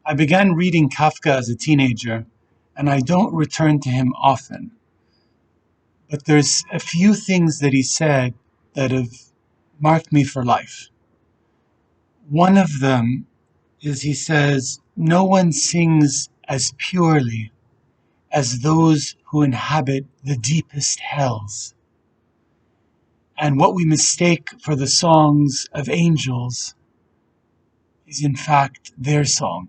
I began reading Kafka as a teenager, and I don't return to him often. But there's a few things that he said that have marked me for life. One of them is he says, "No one sings as purely as those who inhabit the deepest hells. And what we mistake for the songs of angels is in fact their song."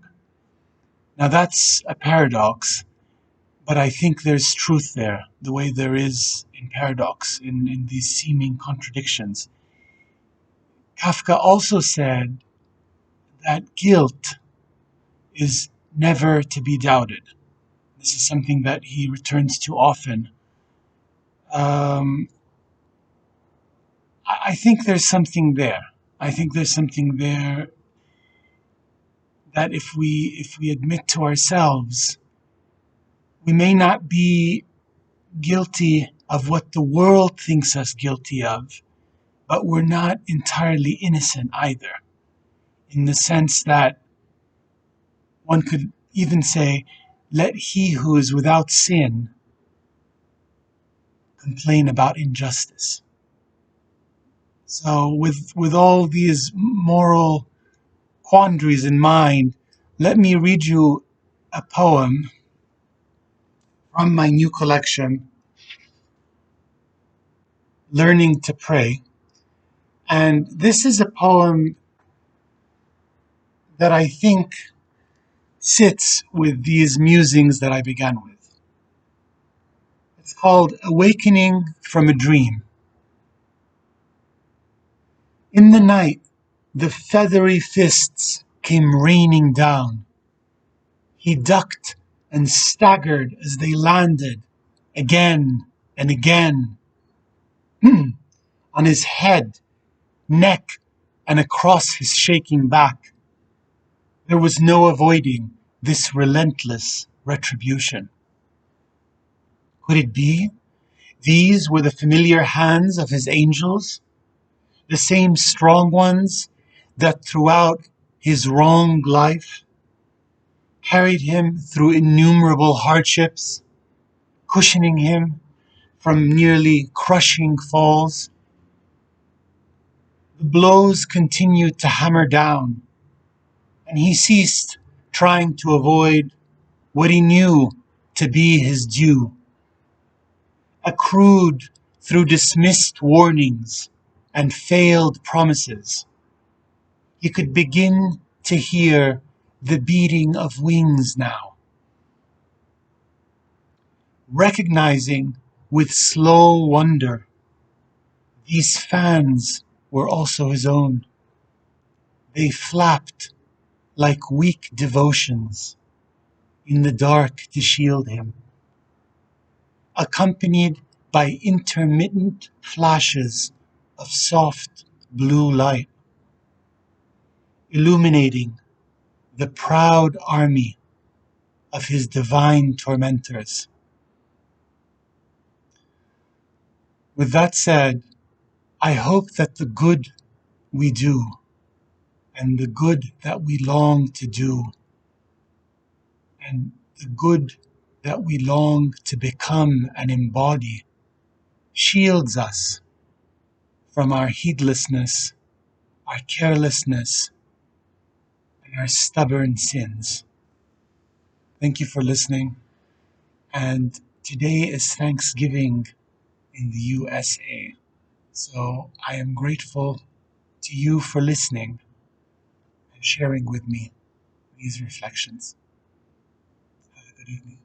Now that's a paradox, but I think there's truth there, the way there is in paradox, in these seeming contradictions. Kafka also said that guilt is never to be doubted. This is something that he returns to often. Um, I think there's something there. I think there's something there that if we admit to ourselves, we may not be guilty of what the world thinks us guilty of, but we're not entirely innocent either, in the sense that one could even say, let he who is without sin complain about injustice. So with all these moral quandaries in mind, let me read you a poem from my new collection, Learning to Pray. And this is a poem that I think sits with these musings that I began with. It's called Awakening from a Dream. In the night, the feathery fists came raining down. He ducked and staggered as they landed again and again on his head, neck, and across his shaking back. There was no avoiding this relentless retribution. Could it be these were the familiar hands of his angels, the same strong ones that throughout his wronged life carried him through innumerable hardships, cushioning him from nearly crushing falls? The blows continued to hammer down, and he ceased trying to avoid what he knew to be his due. Accrued through dismissed warnings and failed promises, he could begin to hear the beating of wings now, recognizing with slow wonder these fans were also his own. They flapped like weak devotions in the dark to shield him, accompanied by intermittent flashes of soft blue light, illuminating the proud army of his divine tormentors. With that said, I hope that the good we do and the good that we long to do and the good that we long to become and embody shields us from our heedlessness, our carelessness, and our stubborn sins. Thank you for listening. And today is Thanksgiving in the USA. So I am grateful to you for listening and sharing with me these reflections. Have a good evening.